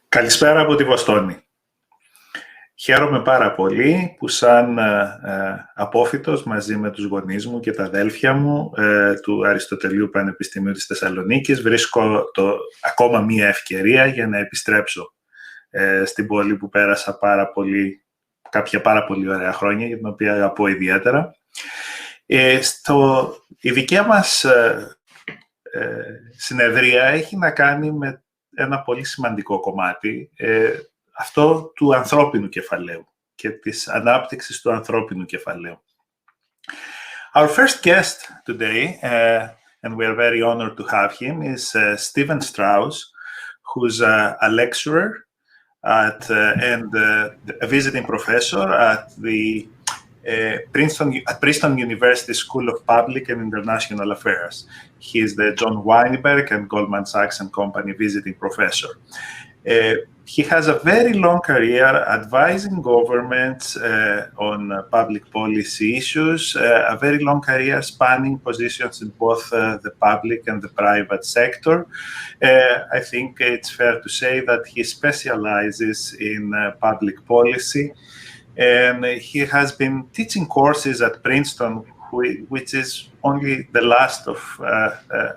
Καλησπέρα από τη Βοστόνη. Χαίρομαι πάρα πολύ που σαν απόφοιτος μαζί με τους γονείς μου και τα αδέλφια μου του Αριστοτελείου Πανεπιστημίου της Θεσσαλονίκης βρίσκω ακόμα μία ευκαιρία για να επιστρέψω στην πόλη που πέρασα κάποια πάρα πολύ ωραία χρόνια, για την οποία αγαπώ ιδιαίτερα. Η δικιά μας συνεδρία έχει να κάνει με ένα πολύ σημαντικό κομμάτι, αυτό του ανθρώπινου κεφαλαίου και της ανάπτυξης του ανθρώπινου κεφαλαίου. Our first guest today, and we are very honored to have him, is Stephen Strauss, who's a lecturer and a visiting professor at the Princeton University School of Public and International Affairs. He is the John Weinberg and Goldman Sachs and Company visiting professor. He has a very long career advising governments on public policy issues, a very long career spanning positions in both the public and the private sector. I think it's fair to say that he specializes in public policy, and he has been teaching courses at Princeton, which is only the last of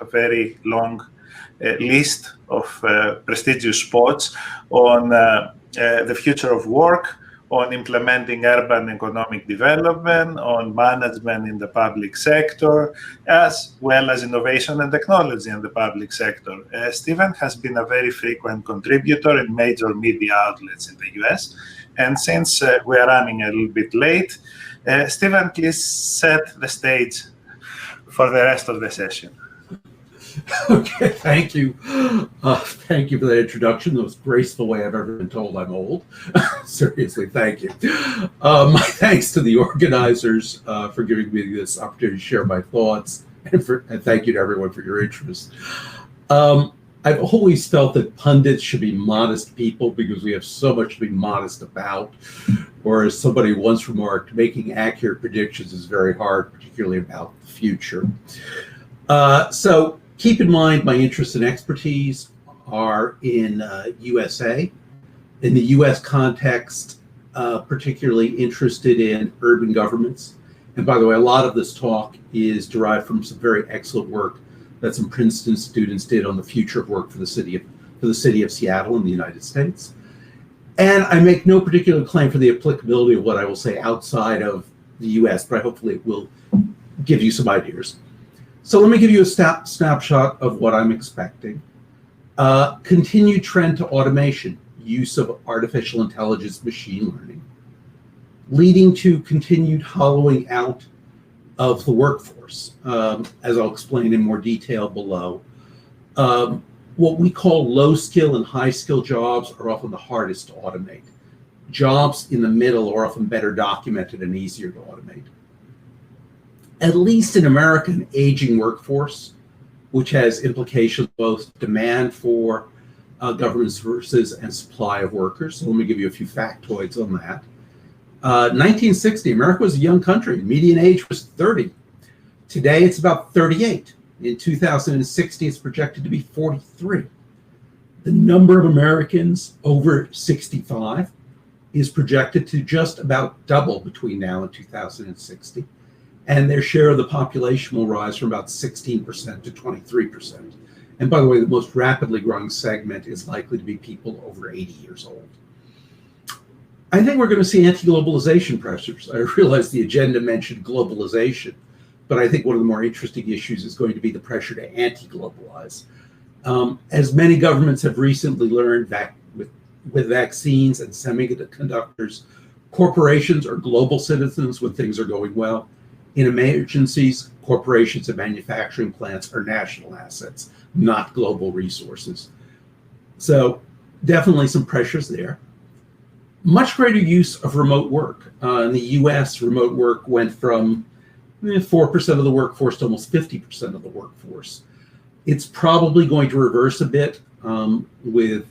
a very long list of prestigious spots on the future of work, on implementing urban economic development, on management in the public sector, as well as innovation and technology in the public sector. Stephen has been a very frequent contributor in major media outlets in the US. And since we are running a little bit late, Stephen, please set the stage for the rest of the session. Okay, thank you. Thank you for that introduction, the most graceful way I've ever been told I'm old. Seriously, thank you. My thanks to the organizers for giving me this opportunity to share my thoughts, and thank you to everyone for your interest. I've always felt that pundits should be modest people because we have so much to be modest about, or as somebody once remarked, making accurate predictions is very hard, particularly about the future. So keep in mind my interests and expertise are in USA. In the US context, particularly interested in urban governments. And by the way, a lot of this talk is derived from some very excellent work that some Princeton students did on the future of work for the city of Seattle in the United States. And I make no particular claim for the applicability of what I will say outside of the US, but hopefully it will give you some ideas. So let me give you a snapshot of what I'm expecting. Continued trend to automation, use of artificial intelligence, machine learning, leading to continued hollowing out of the workforce, as I'll explain in more detail below. What we call low skill and high skill jobs are often the hardest to automate. Jobs in the middle are often better documented and easier to automate. At least in America, an aging workforce, which has implications both demand for government services and supply of workers. So let me give you a few factoids on that. 1960, America was a young country. Median age was 30. Today, it's about 38. In 2060, it's projected to be 43. The number of Americans over 65 is projected to just about double between now and 2060. And their share of the population will rise from about 16% to 23%. And by the way, the most rapidly growing segment is likely to be people over 80 years old. I think we're going to see anti-globalization pressures. I realize the agenda mentioned globalization, but I think one of the more interesting issues is going to be the pressure to anti-globalize. As many governments have recently learned with vaccines and semiconductors, corporations are global citizens when things are going well. In emergencies, corporations and manufacturing plants are national assets, not global resources. So definitely some pressures there. Much greater use of remote work. In the US, remote work went from 4% of the workforce to almost 50% of the workforce. It's probably going to reverse a bit with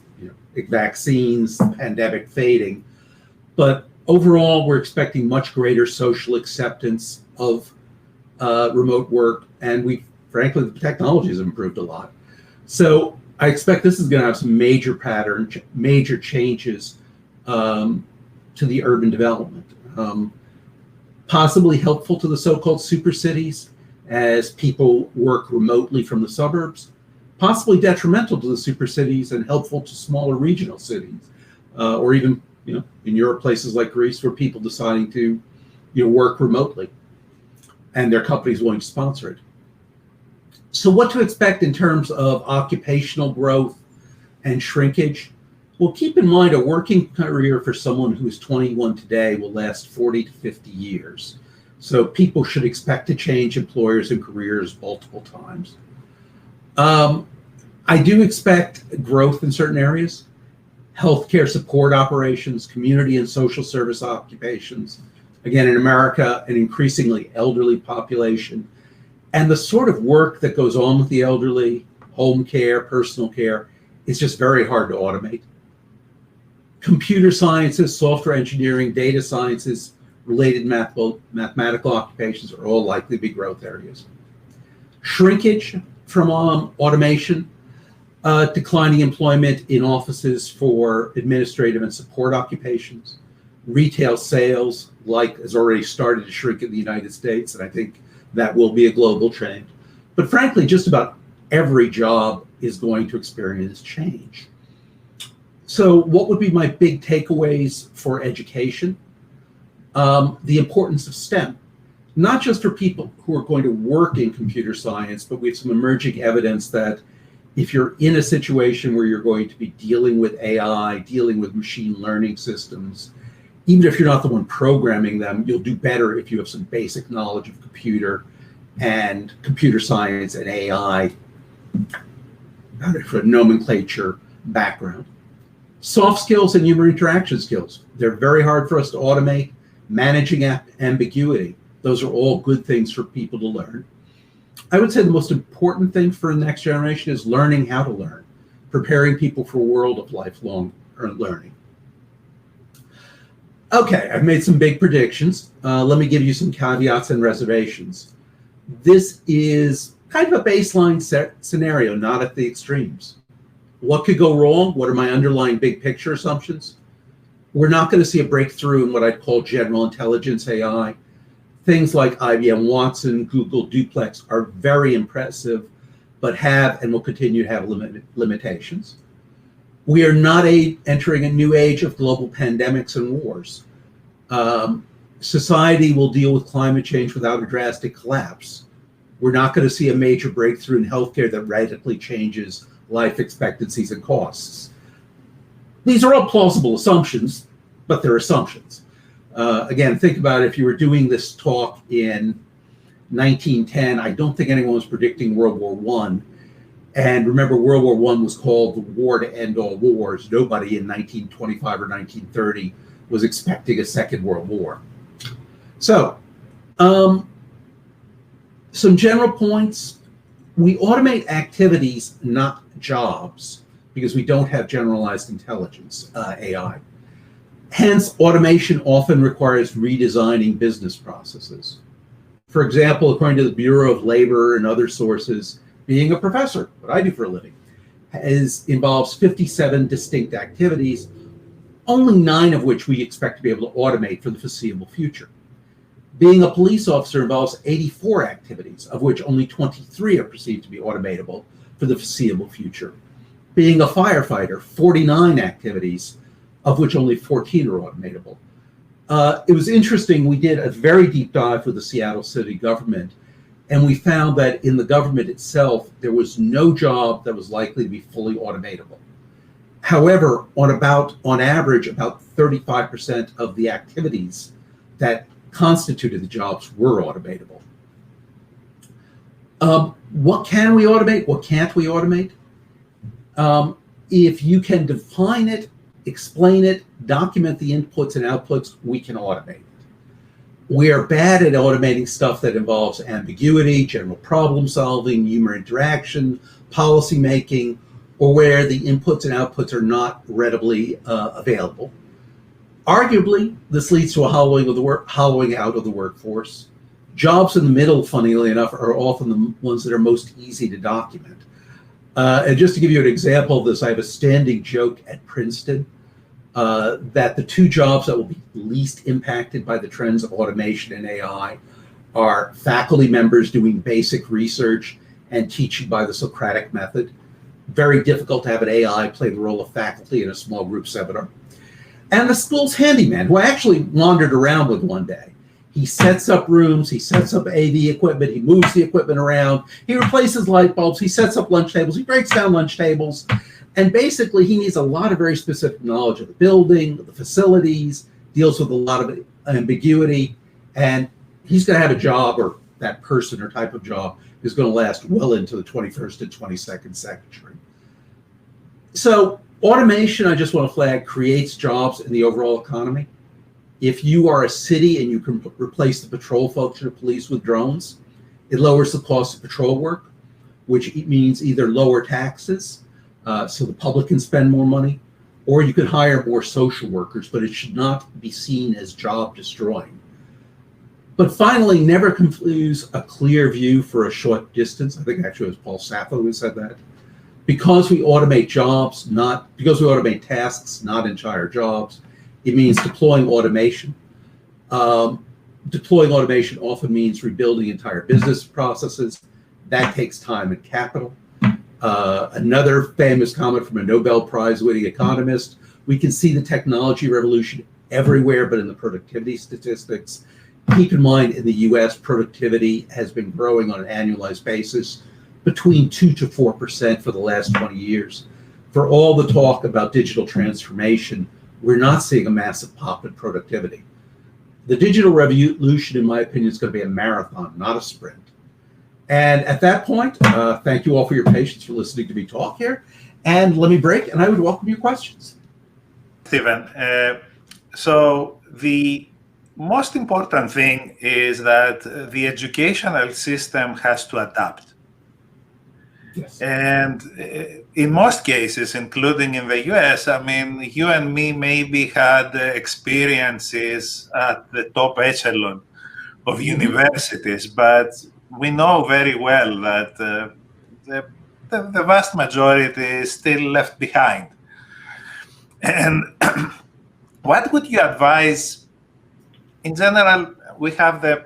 vaccines, the pandemic fading. But overall, we're expecting much greater social acceptance of remote work, and frankly, the technology has improved a lot. So I expect this is going to have some major changes to the urban development. Possibly helpful to the so-called super cities as people work remotely from the suburbs, possibly detrimental to the super cities and helpful to smaller regional cities, or even, in Europe, places like Greece, where people deciding to, work remotely, and their companies willing to sponsor it. So, what to expect in terms of occupational growth and shrinkage? Well, keep in mind a working career for someone who's 21 today will last 40 to 50 years. So people should expect to change employers and careers multiple times. I do expect growth in certain areas: healthcare support operations, community and social service occupations. Again, in America, an increasingly elderly population. And the sort of work that goes on with the elderly, home care, personal care, is just very hard to automate. Computer sciences, software engineering, data sciences, related mathematical occupations are all likely to be growth areas. Shrinkage from automation, declining employment in offices for administrative and support occupations. Retail sales, has already started to shrink in the United States, and I think that will be a global trend. But frankly, just about every job is going to experience change. So what would be my big takeaways for education? The importance of STEM, not just for people who are going to work in computer science, but we have some emerging evidence that if you're in a situation where you're going to be dealing with AI, dealing with machine learning systems, even if you're not the one programming them, you'll do better if you have some basic knowledge of computer science and AI, for nomenclature background. Soft skills and human interaction skills. They're very hard for us to automate. Managing ambiguity. Those are all good things for people to learn. I would say the most important thing for the next generation is learning how to learn, preparing people for a world of lifelong learning. Okay, I've made some big predictions. Let me give you some caveats and reservations. This is kind of a baseline scenario, not at the extremes. What could go wrong? What are my underlying big picture assumptions? We're not going to see a breakthrough in what I'd call general intelligence AI. Things like IBM Watson, Google Duplex are very impressive, but have and will continue to have limitations. We are not entering a new age of global pandemics and wars. Society will deal with climate change without a drastic collapse. We're not going to see a major breakthrough in healthcare that radically changes life expectancies and costs. These are all plausible assumptions, but they're assumptions. Again, think about it. If you were doing this talk in 1910, I don't think anyone was predicting World War I. And remember, World War I was called the war to end all wars. Nobody in 1925 or 1930 was expecting a second World War. So, some general points. We automate activities, not jobs, because we don't have generalized intelligence, AI. Hence, automation often requires redesigning business processes. For example, according to the Bureau of Labor and other sources, being a professor, what I do for a living, involves 57 distinct activities, only 9 of which we expect to be able to automate for the foreseeable future. Being a police officer involves 84 activities, of which only 23 are perceived to be automatable for the foreseeable future. Being a firefighter, 49 activities, of which only 14 are automatable. It was interesting, we did a very deep dive with the Seattle city government, and we found that in the government itself, there was no job that was likely to be fully automatable. However, on average, about 35% of the activities that constituted the jobs were automatable. What can we automate? What can't we automate? If you can define it, explain it, document the inputs and outputs, we can automate it. We are bad at automating stuff that involves ambiguity, general problem solving, human interaction, policy making, or where the inputs and outputs are not readily available. Arguably, this leads to a hollowing out of the workforce. Jobs in the middle, funnily enough, are often the ones that are most easy to document. And just to give you an example of this, I have a standing joke at Princeton that the two jobs that will be least impacted by the trends of automation and AI are faculty members doing basic research and teaching by the Socratic method. Very difficult to have an AI play the role of faculty in a small group seminar. And the school's handyman, who I actually wandered around with one day. He sets up rooms, he sets up AV equipment, he moves the equipment around, he replaces light bulbs, he sets up lunch tables, he breaks down lunch tables. And basically, he needs a lot of very specific knowledge of the building, the facilities, deals with a lot of ambiguity, and he's going to have a job, or that person or type of job is going to last well into the 21st and 22nd century. So automation, I just want to flag, creates jobs in the overall economy. If you are a city and you can replace the patrol function of police with drones, it lowers the cost of patrol work, which means either lower taxes, so the public can spend more money, or you could hire more social workers, but it should not be seen as job destroying. But finally, never confuse a clear view for a short distance. I think actually it was Paul Sappho who said that. Because we automate jobs, because we automate tasks, not entire jobs, it means deploying automation. Deploying automation often means rebuilding entire business processes. That takes time and capital. Another famous comment from a Nobel Prize winning economist: we can see the technology revolution everywhere but in the productivity statistics. Keep in mind, in the US, productivity has been growing on an annualized basis between 2 to 4% for the last 20 years. For all the talk about digital transformation, we're not seeing a massive pop in productivity. The digital revolution, in my opinion, is going to be a marathon, not a sprint. And at that point, thank you all for your patience for listening to me talk here. And let me break, and I would welcome your questions. Stephen, so the most important thing is that the educational system has to adapt. Yes. And in most cases, including in the US, I mean, you and me maybe had experiences at the top echelon of universities, but we know very well that the vast majority is still left behind. And what would you advise? In general, we have the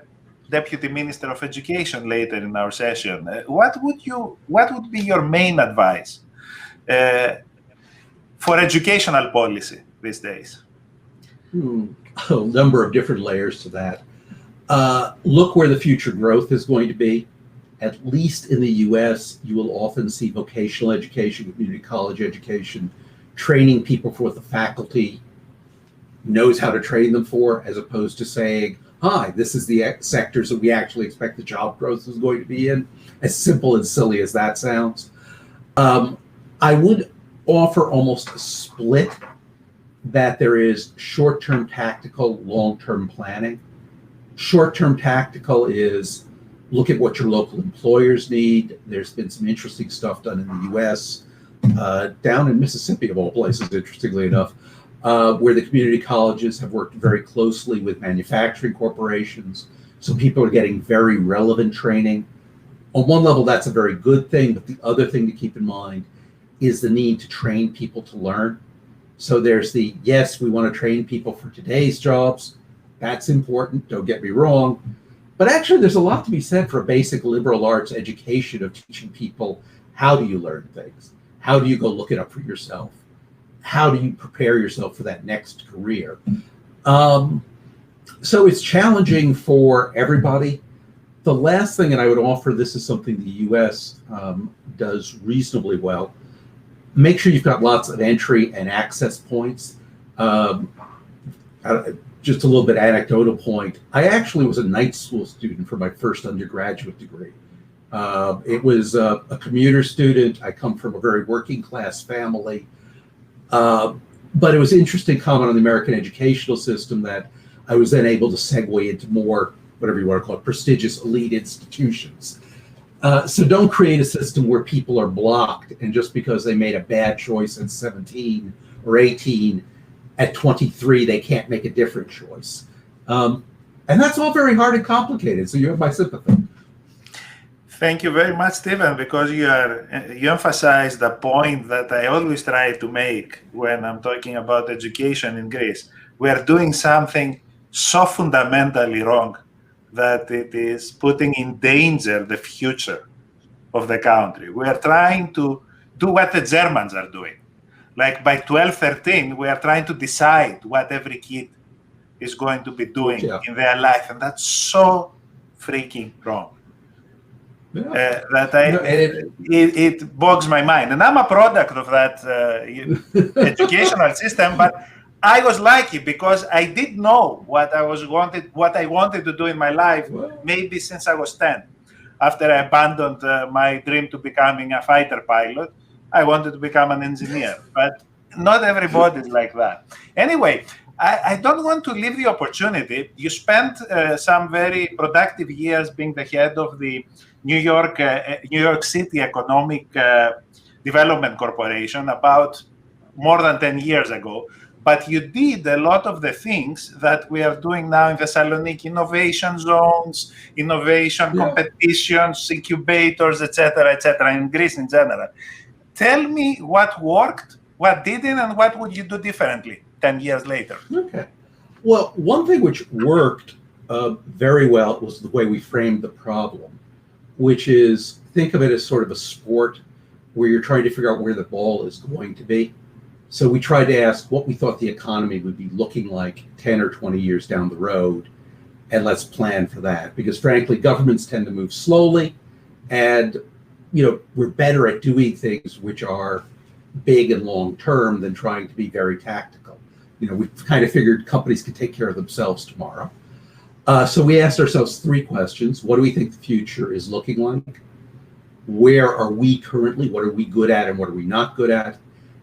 Deputy Minister of Education later in our session. What would be your main advice for educational policy these days? A number of different layers to that. Look where the future growth is going to be. At least in the US, you will often see vocational education, community college education, training people for what the faculty knows how to train them for, as opposed to saying, hi, this is the sectors that we actually expect the job growth is going to be in, as simple and silly as that sounds. I would offer almost a split, that there is short-term tactical, long-term planning. Short-term tactical is look at what your local employers need. There's been some interesting stuff done in the US, down in Mississippi of all places, interestingly enough, where the community colleges have worked very closely with manufacturing corporations. So people are getting very relevant training. On one level, that's a very good thing, but the other thing to keep in mind is the need to train people to learn. So there's the, yes, we want to train people for today's jobs. That's important, don't get me wrong. But actually, there's a lot to be said for a basic liberal arts education of teaching people, how do you learn things? How do you go look it up for yourself? How do you prepare yourself for that next career? So it's challenging for everybody. The last thing that I would offer, this is something the US does reasonably well. Make sure you've got lots of entry and access points. Just a little bit anecdotal point. I actually was a night school student for my first undergraduate degree. It was a commuter student. I come from a very working class family. But it was interesting comment on the American educational system that I was then able to segue into more, whatever you want to call it, prestigious elite institutions. So don't create a system where people are blocked, and just because they made a bad choice at 17 or 18, at 23, they can't make a different choice. And that's all very hard and complicated, so you have my sympathy. Thank you very much, Stephen, because you emphasize the point that I always try to make when I'm talking about education in Greece. We are doing something so fundamentally wrong that it is putting in danger the future of the country. We are trying to do what the Germans are doing. Like by 12, 13, we are trying to decide what every kid is going to be doing in their life. And that's so freaking wrong. It bogs my mind. And I'm a product of that educational system, but I was lucky because I did know what I wanted to do in my life, maybe since I was 10. After I abandoned my dream to becoming a fighter pilot, I wanted to become an engineer. But not everybody is like that. Anyway, I don't want to leave the opportunity. You spent some very productive years being the head of the New York City Economic Development Corporation about more than 10 years ago. But you did a lot of the things that we are doing now in Thessaloniki: innovation zones, innovation competitions, incubators, etc., in Greece in general. Tell me what worked, what didn't, and what would you do differently 10 years later? Okay. Well, one thing which worked very well was the way we framed the problem, which is, think of it as sort of a sport where you're trying to figure out where the ball is going to be. So we tried to ask what we thought the economy would be looking like 10 or 20 years down the road, and let's plan for that. Because frankly, governments tend to move slowly, and we're better at doing things which are big and long term than trying to be very tactical. We've kind of figured companies can take care of themselves tomorrow. So we asked ourselves 3 questions. What do we think the future is looking like? Where are we currently? What are we good at and what are we not good at?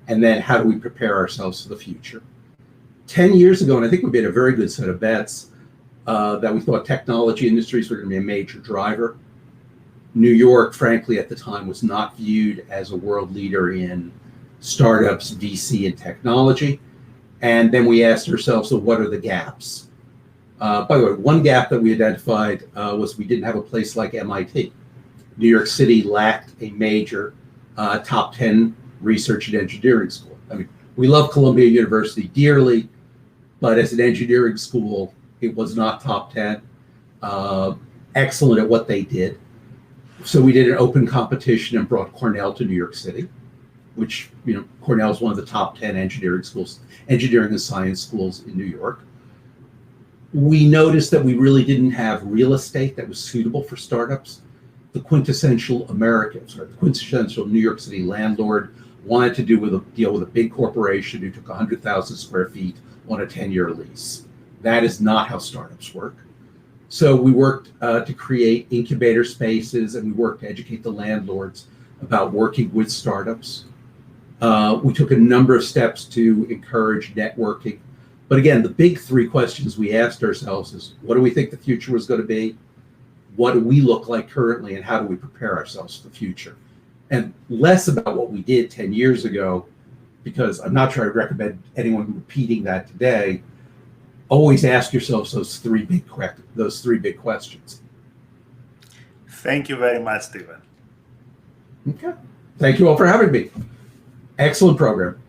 And then how do we prepare ourselves for the future? 10 years ago, and I think we made a very good set of bets, that we thought technology industries were going to be a major driver. New York, frankly, at the time was not viewed as a world leader in startups, VC, and technology. And then we asked ourselves, so what are the gaps? By the way, one gap that we identified was we didn't have a place like MIT. New York City lacked a major top 10 research and engineering school. I mean, we love Columbia University dearly, but as an engineering school, it was not top 10. Excellent at what they did. So we did an open competition and brought Cornell to New York City, which, Cornell is one of the top 10 engineering and science schools in New York. We noticed that we really didn't have real estate that was suitable for startups. The quintessential New York City landlord wanted to deal with a big corporation who took 100,000 square feet on a 10-year lease. That is not how startups work. So we worked to create incubator spaces, and we worked to educate the landlords about working with startups. We took a number of steps to encourage networking. But again, the big 3 questions we asked ourselves is, what do we think the future was going to be? What do we look like currently, and how do we prepare ourselves for the future? And less about what we did 10 years ago, because I'm not sure I'd recommend anyone repeating that today. Always ask yourselves those three big questions. Thank you very much, Stephen. Okay. Thank you all for having me. Excellent program.